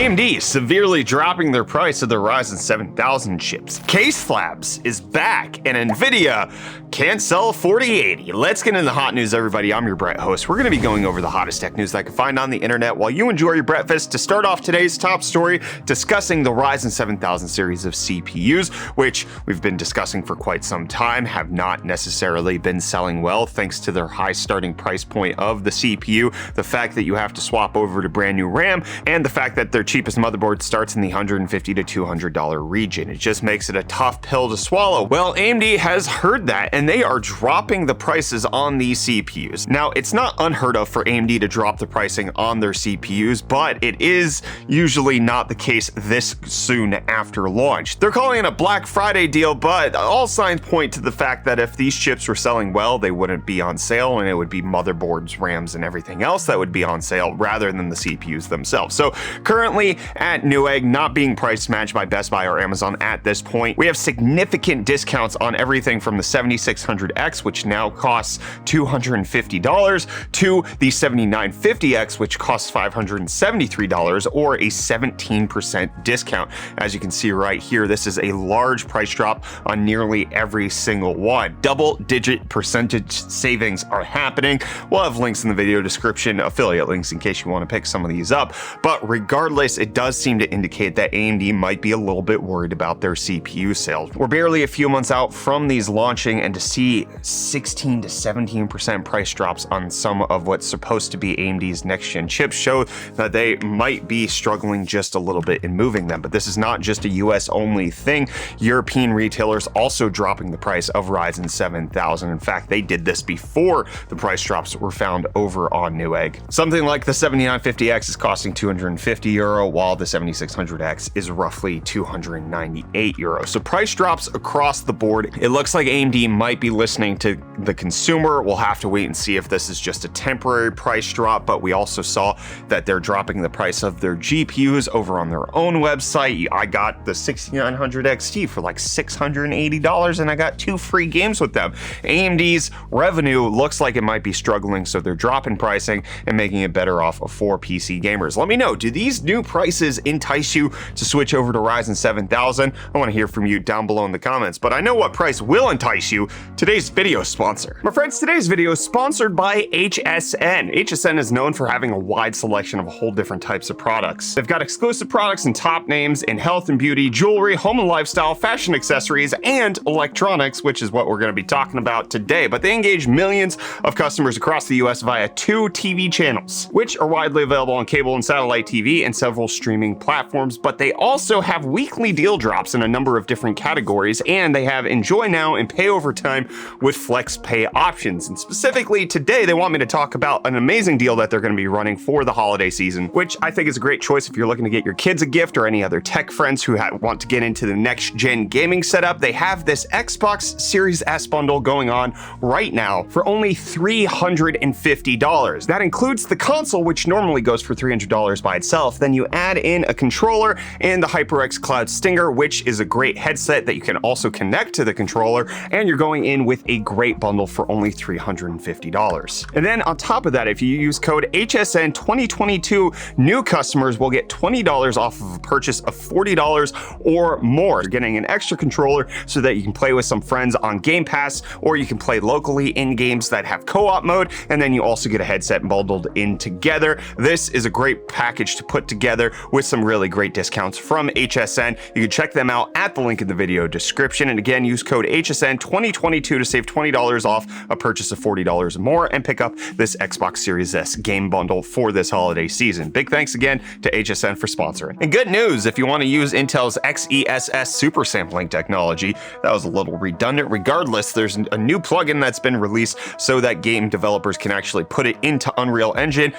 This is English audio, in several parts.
AMD severely dropping their price of the Ryzen 7000 chips. CaseLabs is back, and Nvidia can't sell 4080. Let's get into the hot news, everybody. I'm your Brett host. We're going to be going over the hottest tech news that I can find on the internet while you enjoy your breakfast. To start off today's top story, discussing the Ryzen 7000 series of CPUs, which we've been discussing for quite some time, have not necessarily been selling well thanks to their high starting price point of the CPU, the fact that you have to swap over to brand new RAM, and the fact that their cheapest motherboard starts in the $150 to $200 region. It just makes it a tough pill to swallow. Well, AMD has heard that, and they are dropping the prices on these CPUs. Now, it's not unheard of for AMD to drop the pricing on their CPUs, but it is usually not the case this soon after launch. They're calling it a Black Friday deal, but all signs point to the fact that if these chips were selling well, they wouldn't be on sale, and it would be motherboards, RAMs, and everything else that would be on sale rather than the CPUs themselves. So currently at Newegg, not being price matched by Best Buy or Amazon at this point, we have significant discounts on everything from the 7600X, which now costs $250, to the 7950X, which costs $573, or a 17% discount. As you can see right here, this is a large price drop on nearly every single one. Double-digit percentage savings are happening. We'll have links in the video description, affiliate links in case you want to pick some of these up. But regardless, it does seem to indicate that AMD might be a little bit worried about their CPU sales. We're barely a few months out from these launching, and to see 16 to 17% price drops on some of what's supposed to be AMD's next-gen chips show that they might be struggling just a little bit in moving them. But this is not just a US-only thing. European retailers also dropping the price of Ryzen 7000. In fact, they did this before the price drops were found over on Newegg. Something like the 7950X is costing €250, while the 7600X is roughly €298. So price drops across the board. It looks like AMD might be listening to the consumer. We'll have to wait and see if this is just a temporary price drop, but we also saw that they're dropping the price of their GPUs over on their own website. I got the 6900 XT for like $680, and I got 2 free games with them. AMD's revenue looks like it might be struggling, so they're dropping pricing and making it better off for PC gamers. Let me know, do these new prices entice you to switch over to Ryzen 7000? I want to hear from you down below in the comments, but I know what price will entice you. Today's video sponsor. My friends, today's video is sponsored by HSN. HSN is known for having a wide selection of a whole different types of products. They've got exclusive products and top names in health and beauty, jewelry, home and lifestyle, fashion accessories, and electronics, which is what we're going to be talking about today. But they engage millions of customers across the US via 2 TV channels, which are widely available on cable and satellite TV and several streaming platforms. But they also have weekly deal drops in a number of different categories, and they have enjoy now and pay over time with flex pay options. And specifically today, they want me to talk about an amazing deal that they're going to be running for the holiday season, which I think is a great choice if you're looking to get your kids a gift or any other tech friends who want to get into the next gen gaming setup. They have this Xbox Series S bundle going on right now for only $350. That includes the console, which normally goes for $300 by itself. Then you add in a controller and the HyperX Cloud Stinger, which is a great headset that you can also connect to the controller, and you're going in with a great bundle for only $350. And then on top of that, if you use code HSN 2022, new customers will get $20 off of a purchase of $40 or more. You're getting an extra controller so that you can play with some friends on Game Pass, or you can play locally in games that have co-op mode, and then you also get a headset bundled in together. This is a great package to put together with some really great discounts from HSN. You can check them out at the link in the video description. And again, use code HSN 2022 to save $20 off a purchase of $40 or more and pick up this Xbox Series S game bundle for this holiday season. Big thanks again to HSN for sponsoring. And good news, if you want to use Intel's XeSS super sampling technology, that was a little redundant. Regardless, there's a new plugin that's been released so that game developers can actually put it into Unreal Engine,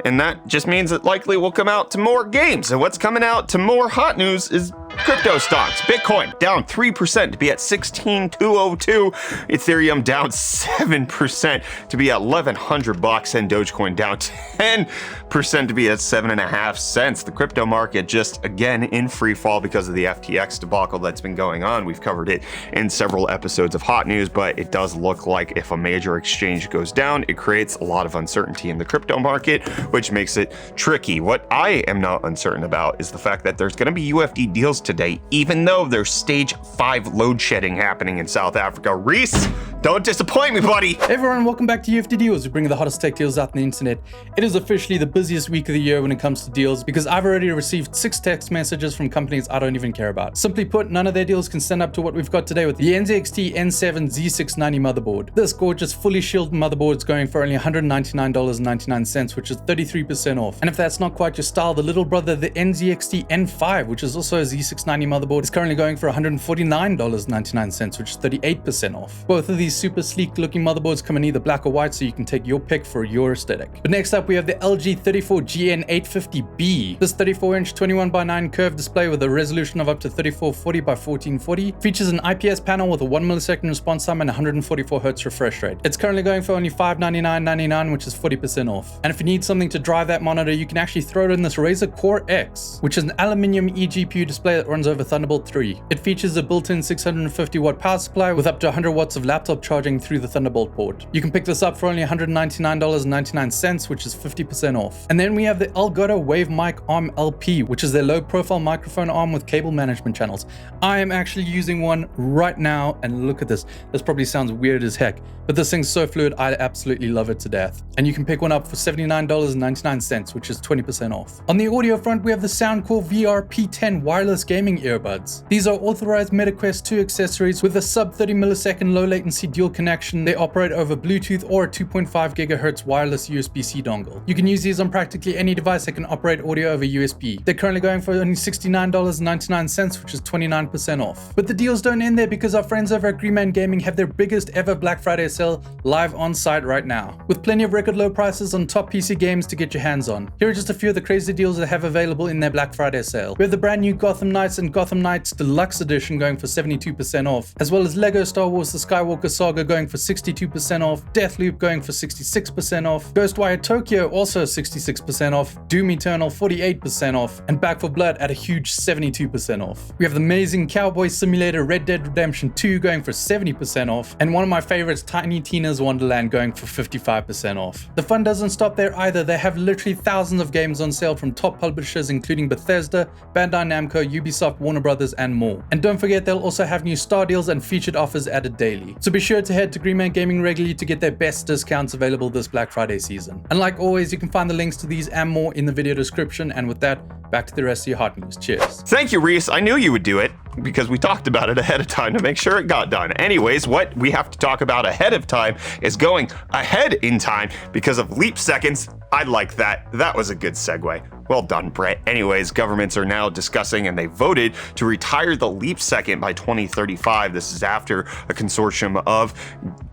and that just means it likely will come out to more games. And what's coming out to more hot news is Cryptostonks, Bitcoin down 3% to be at 16,202. Ethereum down 7% to be at $1,100, and Dogecoin down 10% to be at 7.5 cents. The crypto market just again in free fall because of the FTX debacle that's been going on. We've covered it in several episodes of Hot News, but it does look like if a major exchange goes down, it creates a lot of uncertainty in the crypto market, which makes it tricky. What I am not uncertain about is the fact that there's going to be UFD deals today, even though there's stage 5 load shedding happening in South Africa. Reece, don't disappoint me, buddy. Hey everyone, welcome back to UFD Deals. We bring you the hottest tech deals out on the internet. It is officially the busiest week of the year when it comes to deals because I've already received 6 text messages from companies I don't even care about. Simply put, none of their deals can stand up to what we've got today with the NZXT N7 Z690 motherboard. This gorgeous fully shielded motherboard is going for only $199.99, which is 33% off. And if that's not quite your style, the little brother, the NZXT N5, which is also a Z690 motherboard, is currently going for $149.99, which is 38% off. Both of these super sleek looking motherboards come in either black or white, so you can take your pick for your aesthetic. But next up, we have the LG 34GN850B. This 34-inch 21:9 curved display with a resolution of up to 3440 by 1440 features an IPS panel with a 1 millisecond response time and 144 Hz refresh rate. It's currently going for only $599.99, which is 40% off. And if you need something to drive that monitor, you can actually throw it in this Razer Core X, which is an aluminium eGPU display that runs over Thunderbolt 3. It features a built-in 650 watt power supply with up to 100 watts of laptop charging through the Thunderbolt port. You can pick this up for only $199.99, which is 50% off. And then we have the Elgato Wave Mic Arm LP, which is their low profile microphone arm with cable management channels. I am actually using one right now, and look at this. This probably sounds weird as heck, but this thing's so fluid, I absolutely love it to death. And you can pick one up for $79.99, which is 20% off. On the audio front, we have the Soundcore VR P10 wireless gaming earbuds. These are authorized MetaQuest 2 accessories with a sub 30 millisecond low latency dual connection. They operate over Bluetooth or a 2.5 gigahertz wireless USB-C dongle. You can use these on practically any device that can operate audio over USB. They're currently going for only $69.99, which is 29% off. But the deals don't end there because our friends over at Greenman Gaming have their biggest ever Black Friday sale live on site right now, with plenty of record low prices on top PC games to get your hands on. Here are just a few of the crazy deals they have available in their Black Friday sale. We have the brand new Gotham Knights and Gotham Knights Deluxe Edition going for 72% off, as well as Lego Star Wars The Skywalker Saga going for 62% off, Deathloop going for 66% off, Ghostwire Tokyo also 66% off, Doom Eternal 48% off, and Back 4 Blood at a huge 72% off. We have the amazing Cowboy Simulator Red Dead Redemption 2 going for 70% off, and one of my favorites, Tiny Tina's Wonderland, going for 55% off. The fun doesn't stop there either. They have literally thousands of games on sale from top publishers including Bethesda, Bandai Namco, Ubisoft, Warner Brothers, and more. And don't forget, they'll also have new star deals and featured offers added daily. So be sure to head to Greenman Gaming regularly to get their best discounts available this Black Friday season. And like always, you can find the links to these and more in the video description. And with that, back to the rest of your hot news. Cheers. Thank you, Reece. I knew you would do it because we talked about it ahead of time to make sure it got done. Anyways, what we have to talk about ahead of time is going ahead in time because of leap seconds. I like that. That was a good segue. Well done, Brett. Anyways, governments are now discussing and they voted to retire the leap second by 2035. This is after a consortium of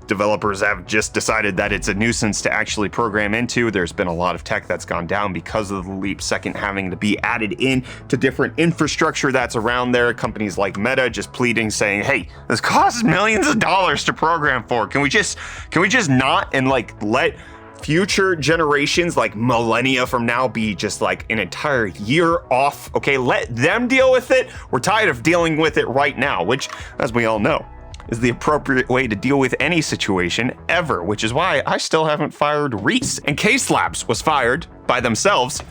developers have just decided that it's a nuisance to actually program into. There's been a lot of tech that's gone down because of the leap second having to be added in to different infrastructure that's around there. Companies like Meta just pleading, saying, hey, this costs millions of dollars to program for. Can we just not and like let future generations, like millennia from now, be just like an entire year off? Okay, let them deal with it. We're tired of dealing with it right now, which, as we all know, is the appropriate way to deal with any situation ever, which is why I still haven't fired Reece. And CaseLabs was fired by themselves.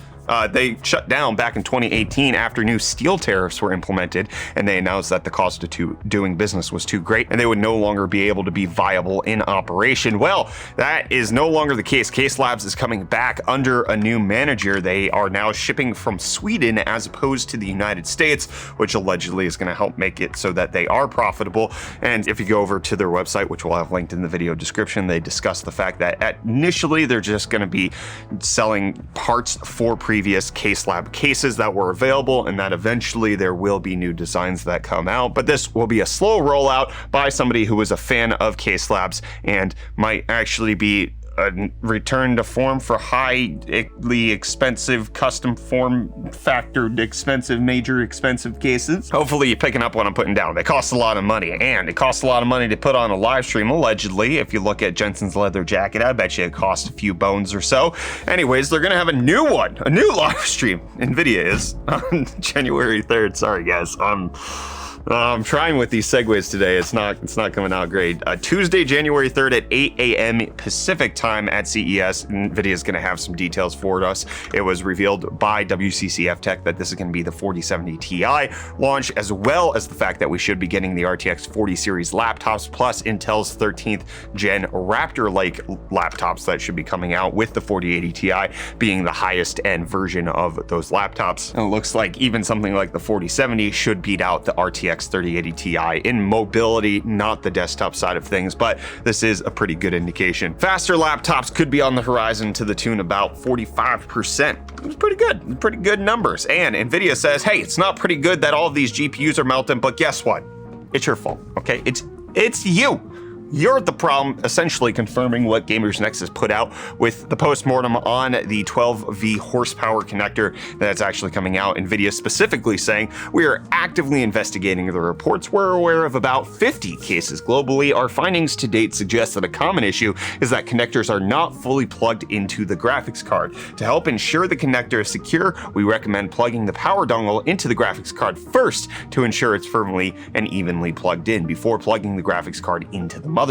They shut down back in 2018 after new steel tariffs were implemented, and they announced that the cost of doing business was too great and they would no longer be able to be viable in operation. Well, that is no longer the case. CaseLabs is coming back under a new manager. They are now shipping from Sweden as opposed to the United States, which allegedly is going to help make it so that they are profitable. And if you go over to their website, which we'll have linked in the video description, they discuss the fact that initially they're just going to be selling parts for previous CaseLab cases that were available, and that eventually there will be new designs that come out. But this will be a slow rollout by somebody who is a fan of CaseLabs and might actually be a return to form for highly expensive, custom form factored, expensive, major expensive cases. Hopefully you're picking up what I'm putting down. They cost a lot of money, and it costs a lot of money to put on a live stream, allegedly. If you look at Jensen's leather jacket, I bet you it cost a few bones or so. Anyways, they're gonna have a new one, a new live stream. Nvidia is on January 3rd. Sorry guys, I'm trying with these segues today. It's not coming out great. Tuesday, January 3rd at 8 a.m. Pacific time at CES. Nvidia is going to have some details for us. It was revealed by WCCF Tech that this is going to be the 4070 Ti launch, as well as the fact that we should be getting the RTX 40 series laptops, plus Intel's 13th gen Raptor Lake laptops that should be coming out, with the 4080 Ti being the highest end version of those laptops. And it looks like even something like the 4070 should beat out the RTX 3080 Ti in mobility, not the desktop side of things, but this is a pretty good indication. Faster laptops could be on the horizon to the tune about 45%. It's pretty good numbers. And Nvidia says, hey, it's not pretty good that all of these GPUs are melting, but guess what? It's your fault, okay? It's you. You're the problem, essentially confirming what Gamers Next has put out with the postmortem on the 12V horsepower connector that's actually coming out. Nvidia specifically saying, we are actively investigating the reports. We're aware of about 50 cases globally. Our findings to date suggest that a common issue is that connectors are not fully plugged into the graphics card. To help ensure the connector is secure, we recommend plugging the power dongle into the graphics card first to ensure it's firmly and evenly plugged in before plugging the graphics card into the motherboard.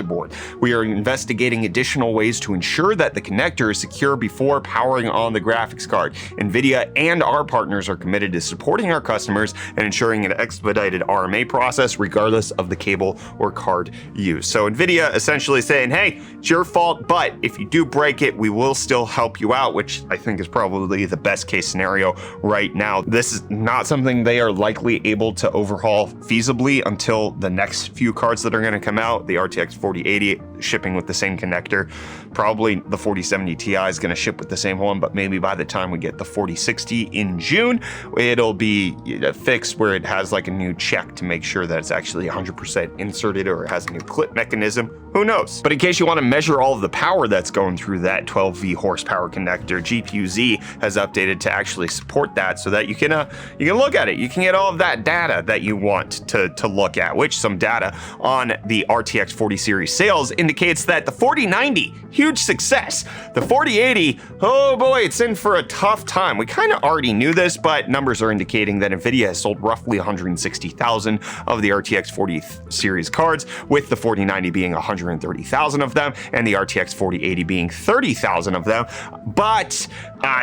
We are investigating additional ways to ensure that the connector is secure before powering on the graphics card. Nvidia and our partners are committed to supporting our customers and ensuring an expedited RMA process regardless of the cable or card used. So Nvidia essentially saying, hey, it's your fault, but if you do break it, we will still help you out, which I think is probably the best case scenario right now. This is not something they are likely able to overhaul feasibly until the next few cards that are going to come out. The RTX 4080 shipping with the same connector. Probably the 4070 Ti is going to ship with the same one, but maybe by the time we get the 4060 in June, it'll be fixed where it has like a new check to make sure that it's actually 100% inserted, or it has a new clip mechanism. Who knows? But in case you want to measure all of the power that's going through that 12V horsepower connector, GPU-Z has updated to actually support that, so that you can look at it. You can get all of that data that you want to look at, which some data on the RTX 40 series sales indicates that the 4090, huge success. The 4080, oh boy, it's in for a tough time. We kind of already knew this, but numbers are indicating that Nvidia has sold roughly 160,000 of the RTX 40 series cards, with the 4090 being 130,000 of them, and the RTX 4080 being 30,000 of them. But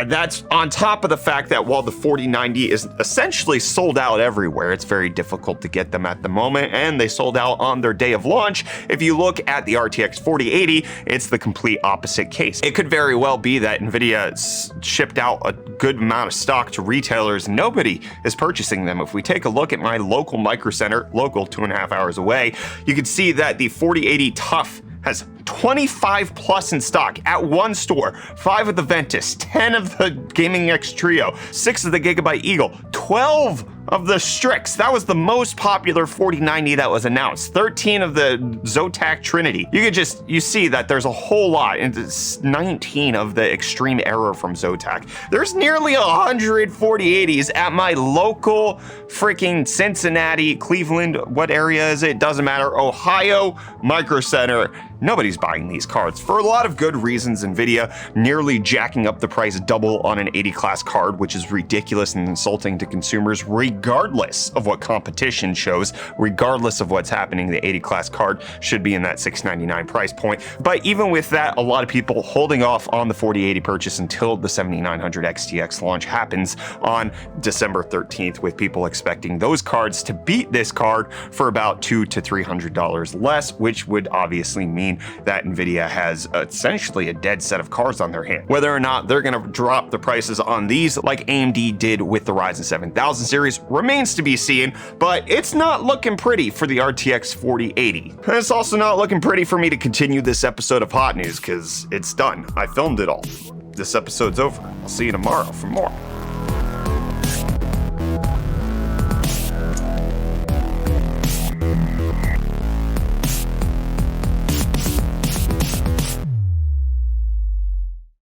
that's on top of the fact that while the 4090 is essentially sold out everywhere, it's very difficult to get them at the moment, and they sold out on their day of launch. If you look at the RTX 4080, it's the complete opposite case. It could very well be that Nvidia shipped out a good amount of stock to retailers. Nobody is purchasing them. If we take a look at my local micro center, local 2.5 hours away, you can see that the 4080 Tough has 25 plus in stock at one store, 5 of the Ventus, 10 of the Gaming X Trio, 6 of the Gigabyte Eagle, 12 of the Strix. That was the most popular 4090 that was announced. 13 of the Zotac Trinity. You see that there's a whole lot, and it's 19 of the Extreme Aero from Zotac. There's nearly 100 4080s at my local freaking Cincinnati, Cleveland, what area is it? Doesn't matter. Ohio Micro Center. Nobody's buying these cards for a lot of good reasons. Nvidia nearly jacking up the price double on an 80 class card, which is ridiculous and insulting to consumers, regardless of what competition shows, regardless of what's happening. The 80 class card should be in that $699 price point. But even with that, a lot of people holding off on the 4080 purchase until the 7900 XTX launch happens on December 13th, with people expecting those cards to beat this card for about $200 to $300 less, which would obviously mean that Nvidia has essentially a dead set of cards on their hand. Whether or not they're going to drop the prices on these like AMD did with the Ryzen 7000 series remains to be seen, but it's not looking pretty for the RTX 4080. And it's also not looking pretty for me to continue this episode of Hot News, because it's done. I filmed it all. This episode's over. I'll see you tomorrow for more.